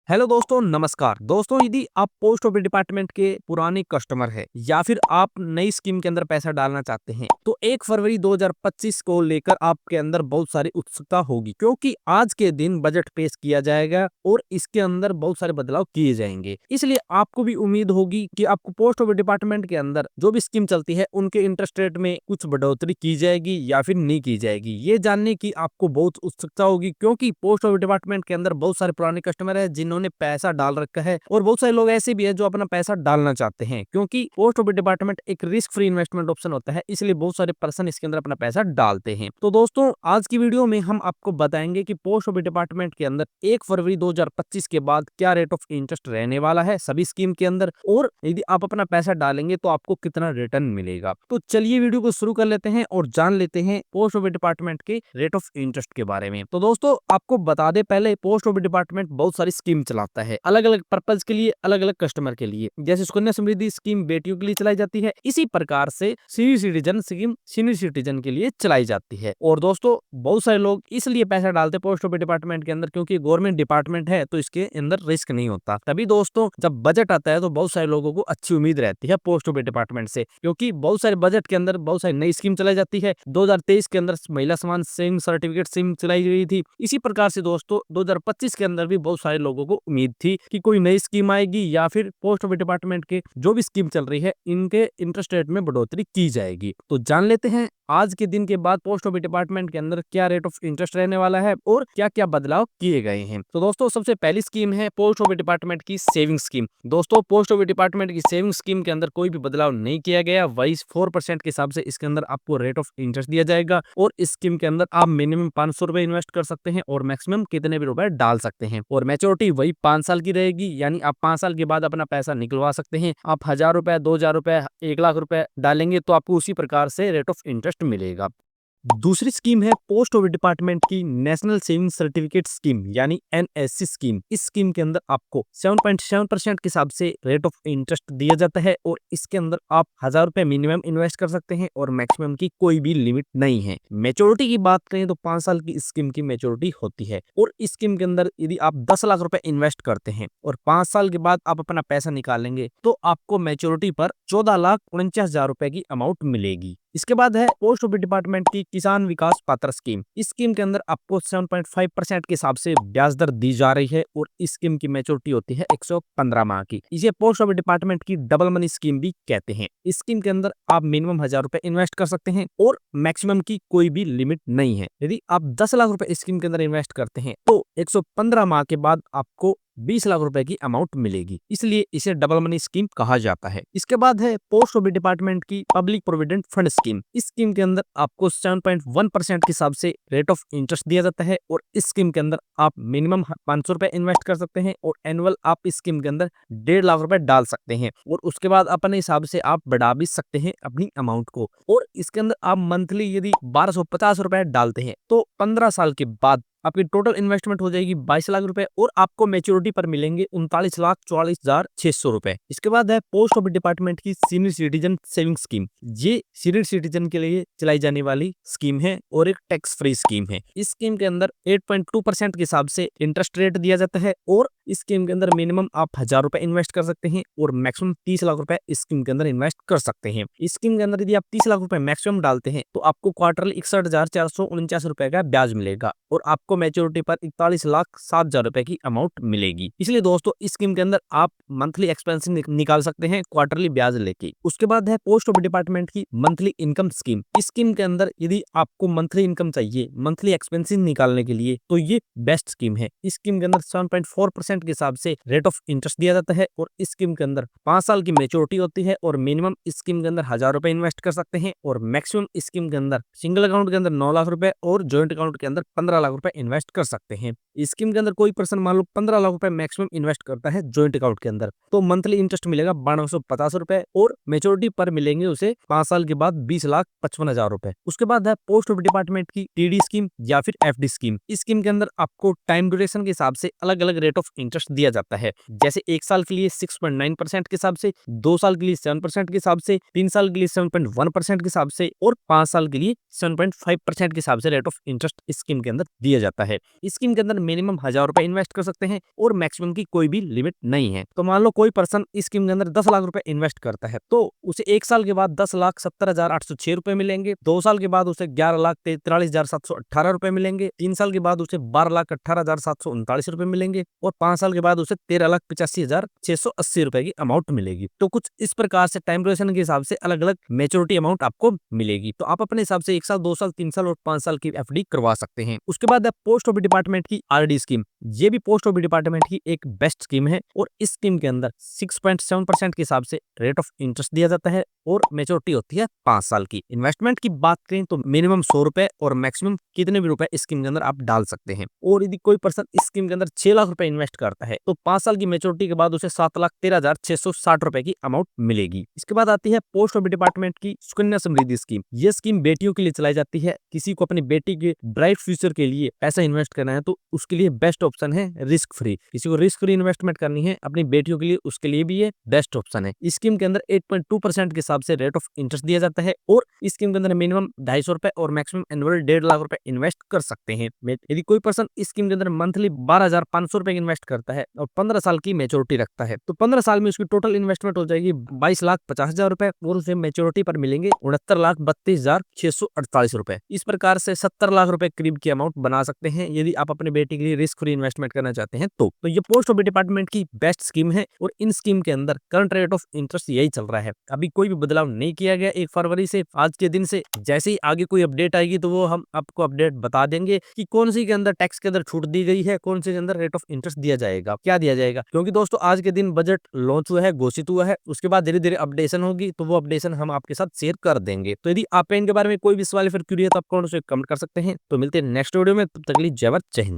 Hello दोस्तों, नमस्कार दोस्तों। यदि आप पोस्ट ऑफिस डिपार्टमेंट के पुराने कस्टमर है या फिर आप नई स्कीम के अंदर पैसा डालना चाहते हैं तो 1 फरवरी 2025 को लेकर आपके अंदर बहुत सारी उत्सुकता होगी, क्योंकि आज के दिन बजट पेश किया जाएगा और इसके अंदर बहुत सारे बदलाव किए जाएंगे। इसलिए आपको भी उम्मीद होगी कि आपको पोस्ट ऑफिस डिपार्टमेंट के अंदर जो भी स्कीम चलती है उनके इंटरेस्ट रेट में कुछ बढ़ोतरी की जाएगी या फिर नहीं की जाएगी। ये जानने की आपको बहुत उत्सुकता होगी, क्योंकि पोस्ट ऑफिस डिपार्टमेंट के अंदर बहुत सारे पुराने कस्टमर है जिन्होंने पैसा डाल रखा है और बहुत सारे लोग ऐसे भी है जो अपना पैसा डालना चाहते हैं, क्योंकि पोस्ट ऑफिस डिपार्टमेंट एक रिस्क फ्री इन्वेस्टमेंट ऑप्शन होता है। इसलिए बहुत सारे पर्सन इसके अंदर अपना पैसा डालते हैं। तो दोस्तों, आज की वीडियो में हम आपको बताएंगे कि पोस्ट ऑफिस डिपार्टमेंट के अंदर 1 फरवरी 2025 के बाद क्या रेट ऑफ इंटरेस्ट रहने वाला है सभी स्कीम के अंदर, और यदि आप अपना पैसा डालेंगे तो आपको कितना रिटर्न मिलेगा। तो चलिए वीडियो को शुरू कर लेते हैं और जान लेते हैं पोस्ट ऑफिस डिपार्टमेंट के रेट ऑफ इंटरेस्ट के बारे में। तो दोस्तों, आपको बता दे पहले, पोस्ट ऑफिस डिपार्टमेंट बहुत सारी स्कीम चलाता है अलग अलग पर्पज के लिए, अलग अलग कस्टमर के लिए। जैसे सुकन्या समृद्धि स्कीम बेटियों के लिए चलाई जाती है, इसी प्रकार से senior citizen scheme senior citizen के लिए चलाई जाती है। और दोस्तों, बहुत सारे लोग इसलिए पैसा डालते हैं पोस्ट ऑफिस डिपार्टमेंट के अंदर क्योंकि गवर्नमेंट डिपार्टमेंट है तो इसके अंदर रिस्क नहीं होता। तभी दोस्तों, जब बजट आता है तो बहुत सारे लोगों को अच्छी उम्मीद रहती है पोस्ट ऑफिस डिपार्टमेंट से, क्योंकि बहुत सारे बजट के अंदर बहुत सारी नई स्कीम चलाई जाती है। 2023 के अंदर महिला समान सेविंग सर्टिफिकेट स्कीम चलाई गई थी। इसी प्रकार से दोस्तों 2025 के अंदर भी बहुत सारे लोगों को उम्मीद थी कि कोई नई स्कीम आएगी या फिर पोस्ट ऑफिस डिपार्टमेंट के जो भी स्कीम चल रही है इनके इंटरेस्ट रेट में बढ़ोतरी की जाएगी। तो जान लेते हैं आज के दिन के बाद पोस्ट ऑफिस डिपार्टमेंट के अंदर क्या रेट ऑफ इंटरेस्ट रहने वाला है और क्या क्या बदलाव किए गए हैं। तो दोस्तों, सबसे पहली स्कीम है पोस्ट ऑफिस डिपार्टमेंट की सेविंग स्कीम। दोस्तों, पोस्ट ऑफिस डिपार्टमेंट की सेविंग स्कीम के अंदर कोई भी बदलाव नहीं किया गया। वही 4% के हिसाब से इसके अंदर आपको रेट ऑफ इंटरेस्ट दिया जाएगा और इस स्कीम के अंदर आप मिनिमम 500 रुपए इन्वेस्ट कर सकते हैं और मैक्सिमम कितने भी रुपए डाल सकते हैं। और मैच्योरिटी वही 5 साल की रहेगी, यानी आप 5 साल के बाद अपना पैसा निकलवा सकते हैं। आप 1000 रुपए, 2000 रुपए, 1 लाख रुपए डालेंगे तो आपको उसी प्रकार से रेट ऑफ इंटरेस्ट मिलेगा। दूसरी स्कीम है पोस्ट ऑफिस डिपार्टमेंट की नेशनल सेविंग सर्टिफिकेट स्कीम, यानी एनएससी स्कीम। इस स्कीम के अंदर आपको 7.7% के हिसाब से रेट ऑफ इंटरेस्ट दिया जाता है और इसके अंदर आप 1000 रुपए मिनिमम इन्वेस्ट कर सकते हैं और मैक्सिमम की कोई भी लिमिट नहीं है। मेच्योरिटी की बात करें तो 5 साल की स्कीम की मेच्योरिटी होती है और इस स्कीम के अंदर यदि आप 10 लाख रुपए इन्वेस्ट करते हैं और 5 साल के बाद आप अपना पैसा निकालेंगे तो आपको मेच्योरिटी पर 14,49,000 रुपए की अमाउंट मिलेगी। इसके बाद है पोस्ट ऑफिस डिपार्टमेंट की किसान विकास पात्र स्कीम। इस स्कीम के अंदर आपको 7.5% के हिसाब से ब्याज दर दी जा रही है और इस स्कीम की मैच्योरिटी होती है 115 माह की। इसे पोस्ट ऑफिस डिपार्टमेंट की डबल मनी स्कीम भी कहते हैं। इस स्कीम के अंदर आप मिनिमम 1000 रुपए इन्वेस्ट कर सकते हैं और मैक्सिमम की कोई भी लिमिट नहीं है। यदि आप 10 लाख रुपए इस स्कीम के अंदर इन्वेस्ट करते हैं तो 115 माह के बाद आपको 20 लाख रुपए की अमाउंट मिलेगी, इसलिए इसे डबल मनी स्कीम कहा जाता है। इसके बाद है पोस्ट ऑफिस डिपार्टमेंट की पब्लिक प्रोविडेंट फंड स्कीम। इस स्कीम के अंदर आपको 7.1% के हिसाब से रेट ऑफ इंटरेस्ट दिया जाता है और इस स्कीम के अंदर आप मिनिमम 500 रुपए इन्वेस्ट कर सकते हैं और एनुअल आप इस स्कीम के अंदर 1.5 लाख रुपए डाल सकते हैं और उसके बाद अपने हिसाब से आप बढ़ा भी सकते हैं अपनी अमाउंट को। और इसके अंदर आप मंथली यदि 1250 रुपए डालते हैं तो 15 साल के बाद आपकी टोटल इन्वेस्टमेंट हो जाएगी 22 लाख रुपए और आपको मैच्योरिटी पर मिलेंगे 39,44,600 रुपए। इसके बाद है पोस्ट ऑफिस डिपार्टमेंट की सीनियर सिटीजन सेविंग स्कीम। ये सीनियर सिटीजन के लिए चलाई जाने वाली स्कीम है और एक टैक्स फ्री स्कीम है। इस स्कीम के अंदर 8.2% के हिसाब से इंटरेस्ट रेट दिया जाता है और इस स्कीम के अंदर मिनिमम आप 1000 रुपए इन्वेस्ट कर सकते हैं और मैक्सिमम 30 लाख रुपए इस स्कीम के अंदर इन्वेस्ट कर सकते हैं। इस स्कीम के अंदर यदि आप 30 लाख रुपए मैक्सिमम डालते हैं तो आपको क्वार्टरली 61,449 रुपए का ब्याज मिलेगा और आपको मैच्योरिटी पर 41,07,000 रुपए की अमाउंट मिलेगी। इसलिए दोस्तों, इस स्कीम के अंदर आप मंथली एक्सपेंस निकाल सकते हैं क्वार्टरली ब्याज लेके। उसके बाद है पोस्ट ऑफिस डिपार्टमेंट की मंथली इनकम स्कीम। इस स्कीम के अंदर यदि आपको मंथली इनकम चाहिए मंथली एक्सपेंसिस निकालने के लिए तो ये बेस्ट स्कीम है। इस स्कीम के अंदर 7.4% के हिसाब से रेट ऑफ इंटरेस्ट दिया जाता है और इस स्कीम के अंदर 5 साल की मेच्योरिटी होती है और मिनिमम इस स्कीम के अंदर 1000 रुपए इन्वेस्ट कर सकते हैं और मैक्सिमम इस स्कीम के अंदर सिंगल अकाउंट के अंदर 9 लाख रुपए और ज्वाइंट अकाउंट के अंदर 15 लाख रुपए इन्वेस्ट कर सकते हैं। इस स्कीम के अंदर कोई पर्सन मान लो 15 लाख रुपए मैक्सिमम इन्वेस्ट करता है ज्वाइंट अकाउंट के अंदर तो मंथली इंटरेस्ट मिलेगा 1250 रुपए और मेच्योरिटी पर मिलेंगे उसे 5 साल के बाद 20,55,000 रुपए। उसके बाद है पोस्ट ऑफिस डिपार्टमेंट की टीडी स्कीम या फिर एफडी स्कीम। इस स्कीम के अंदर आपको टाइम ड्यूरेशन के हिसाब से अलग अलग रेट ऑफ इंटरेस्ट दिया जाता है। जैसे 1 साल के लिए 6.9% के हिसाब से, 2 साल के लिए 7% के हिसाब से, 3 साल के लिए 7.1% के हिसाब से और 5 साल के लिए 7.5% के हिसाब से रेट ऑफ इंटरेस्ट स्कीम के अंदर दिया जाता है। स्कीम के अंदर मिनिमम 1000 रुपए इन्वेस्ट कर सकते हैं और मैक्सिमम की कोई भी लिमिट नहीं है। तो मान लो कोई पर्सन इस स्कीम के अंदर 10 लाख रुपए इन्वेस्ट करता है तो उसे 1 साल के बाद 10,70,806 रुपए मिलेंगे, 2 साल के बाद उसे 11,43,718 रुपए मिलेंगे, 3 साल के बाद उसे 12,18,739 रुपए मिलेंगे और 5 साल के बाद उसे 13,85,680 रुपए की अमाउंट मिलेगी। तो कुछ इस प्रकार से टाइम ड्यूरेशन के हिसाब से अलग अलग मेच्योरिटी अमाउंट आपको मिलेगी। तो आप अपने हिसाब से 1 साल, 2 साल, 3 साल और 5 साल की एफडी करवा सकते हैं। उसके बाद पोस्ट ऑफिस डिपार्टमेंट की आरडी स्कीम, ये भी पोस्ट ऑफिस डिपार्टमेंट की एक बेस्ट स्कीम है और इस स्कीम के अंदर 6.7% के हिसाब से रेट ऑफ इंटरेस्ट दिया जाता है और मेच्योरिटी होती है 5 साल की। इन्वेस्टमेंट की बात करें तो मिनिमम 100 रुपए और मैक्सिमम कितने भी रुपए इस स्कीम के अंदर आप डाल सकते हैं। और यदि कोई पर्सन इस स्कीम के अंदर 6 लाख रुपए इन्वेस्ट करता है तो 5 साल की मेच्योरिटी के बाद उसे 7,13,660 रुपए की अमाउंट मिलेगी। इसके बाद आती है पोस्ट ऑफिस डिपार्टमेंट की सुकन्या समृद्धि स्कीम। ये स्कीम बेटियों के लिए चलाई जाती है। किसी को अपनी बेटी के ब्राइट फ्यूचर के लिए पैसा इन्वेस्ट करना है तो उसके लिए बेस्ट ऑप्शन है रिस्क फ्री। किसी को रिस्क फ्री इन्वेस्टमेंट करनी है अपनी बेटियों के लिए, उसके लिए भी ये बेस्ट ऑप्शन है। इस स्कीम के अंदर 8.2% के हिसाब से रेट ऑफ इंटरेस्ट दिया जाता है और इस स्कीम के अंदर मिनिमम 250 रुपए और मैक्सिमम एनुअल 1.5 लाख रुपए इन्वेस्ट कर सकते हैं। यदि कोई पर्सन इस स्कीम के अंदर मंथली 12,500 रुपए इन्वेस्ट करता है और 15 साल की मेच्योरिटी रखता है तो 15 साल में उसकी टोटल इन्वेस्टमेंट हो जाएगी 22,50,000 रुपए और उसे मेच्योरिटी पर मिलेंगे 69,32,648 रुपए। इस प्रकार से 70 लाख रुपए करीब की अमाउंट बना सकते हैं यदि आप अपने बेटे के लिए रिस्क फ्री इन्वेस्टमेंट करना चाहते हैं तो ये पोस्ट ऑफिस डिपार्टमेंट की बेस्ट स्कीम है और इन स्कीम के अंदर करंट रेट ऑफ इंटरेस्ट यही चल रहा है। अभी कोई भी बदलाव नहीं किया गया 1 फरवरी से आज के दिन से। जैसे ही आगे कोई अपडेट आएगी तो वो हम आपको अपडेट बता देंगे कि कौन सी के अंदर टैक्स के अंदर छूट दी गई है, कौन सी के अंदर रेट ऑफ इंटरेस्ट दिया जाएगा, क्या दिया जाएगा। क्योंकि दोस्तों आज के दिन बजट लॉन्च हुआ है, घोषित हुआ है, उसके बाद धीरे धीरे अपडेशन होगी तो वो अपडेशन हम आपके साथ शेयर कर देंगे। तो यदि आप इनके बारे में कोई भी सवाल फिर क्यूरी है तो आप कौन से कमेंट कर सकते हैं। तो मिलते हैं नेक्स्ट वीडियो में, तब तक के लिए जय भारत, जय हिंद।